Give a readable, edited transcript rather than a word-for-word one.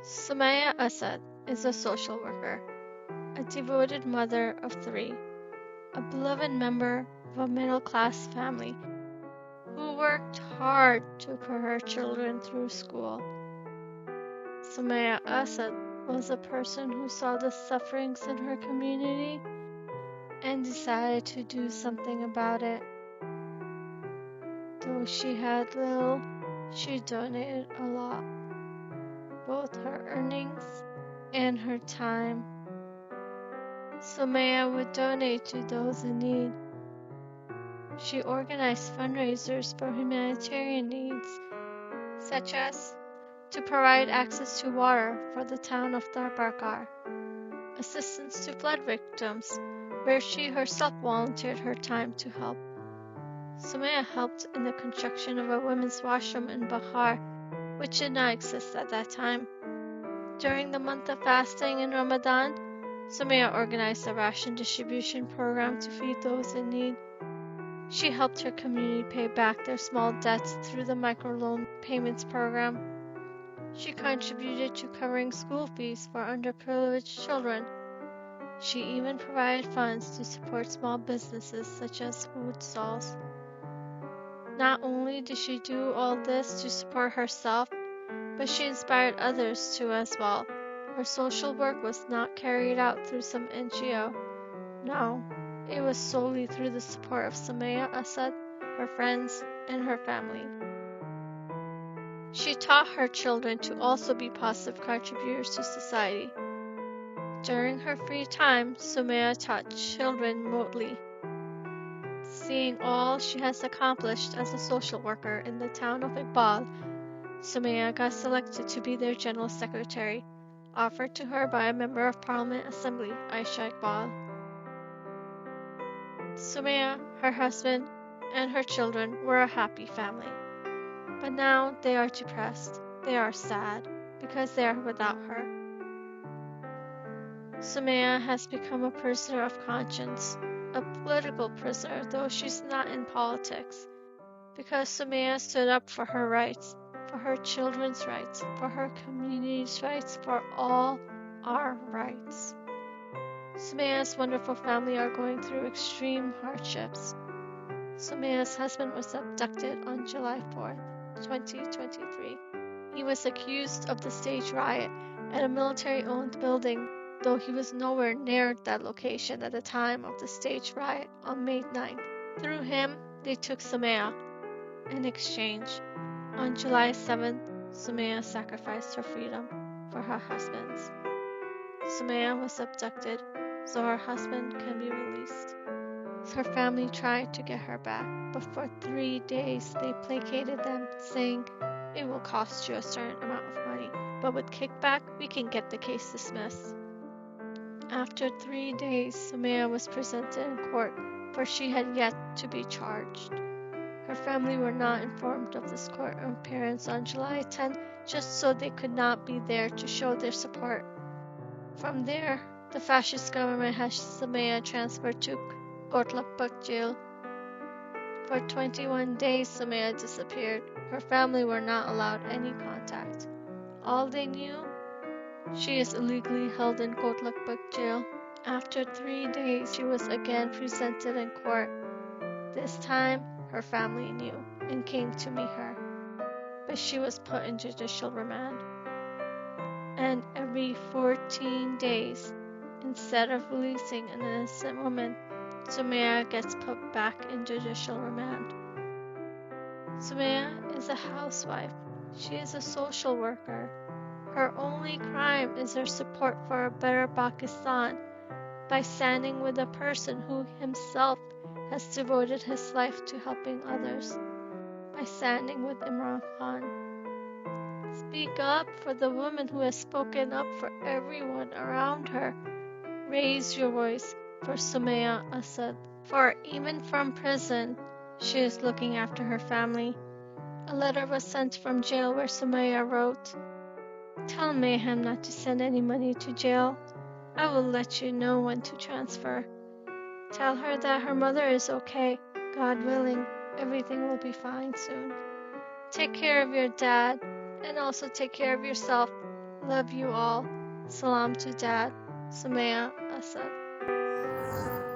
Sumaya Asad is a social worker, a devoted mother of 3, a beloved member of a middle-class family who worked hard to put her children through school. Sumaya Asad was a person who saw the sufferings in her community and decided to do something about it. Though she had little, she donated a lot, both her earnings and her time. Sumaya would donate to those in need. She organized fundraisers for humanitarian needs, such as to provide access to water for the town of Darbakar, assistance to flood victims, where she herself volunteered her time to help. Sumaya helped in the construction of a women's washroom in Bahar, which did not exist at that time. During the month of fasting in Ramadan, Sumaya organized a ration distribution program to feed those in need. She helped her community pay back their small debts through the microloan payments program. She contributed to covering school fees for underprivileged children. She even provided funds to support small businesses such as food stalls. Not only did she do all this to support herself, but she inspired others too as well. Her social work was not carried out through some NGO. No, it was solely through the support of Sumaya Asad, her friends, and her family. She taught her children to also be positive contributors to society. During her free time, Sumaya taught children remotely. Seeing all she has accomplished as a social worker in the town of Iqbal, Sumaya got selected to be their general secretary, offered to her by a member of Parliament Assembly, Aisha Iqbal. Sumaya, her husband, and her children were a happy family. But now they are depressed, they are sad, because they are without her. Sumaya has become a prisoner of conscience, a political prisoner, though she's not in politics, because Sumaya stood up for her rights, for her children's rights, for her community's rights, for all our rights. Sumaya's wonderful family are going through extreme hardships. Sumaya's husband was abducted on July 4th, 2023. He was accused of the staged riot at a military-owned building, though he was nowhere near that location at the time of the staged riot on May 9th. Through him, they took Sumaya. In exchange, on July 7th, Sumaya sacrificed her freedom for her husband's. Sumaya was abducted so her husband can be released. Her family tried to get her back, but for 3 days they placated them, saying, "It will cost you a certain amount of money, but with kickback, we can get the case dismissed." After 3 days, Sumaya was presented in court, for she had yet to be charged. Her family were not informed of this court appearance on July 10, just so they could not be there to show their support. From there, the fascist government has Sumaya transferred to Kotlakpak jail. For 21 days, Sumaya disappeared. Her family were not allowed any contact. All they knew, she is illegally held in Kotlakpak jail. After 3 days, she was again presented in court. This time, her family knew and came to meet her, but she was put in judicial remand. And every 14 days, instead of releasing an innocent woman, Sumaya gets put back in judicial remand. Sumaya is a housewife. She is a social worker. Her only crime is her support for a better Pakistan by standing with a person who himself has devoted his life to helping others, by standing with Imran Khan. Speak up for the woman who has spoken up for everyone around her. Raise your voice for Sumaya Asad, for even from prison, she is looking after her family. A letter was sent from jail where Sumaya wrote, "Tell Mayhem not to send any money to jail. I will let you know when to transfer. Tell her that her mother is okay. God willing, everything will be fine soon. Take care of your dad, and also take care of yourself. Love you all. Salam to Dad. Sumaya Asad.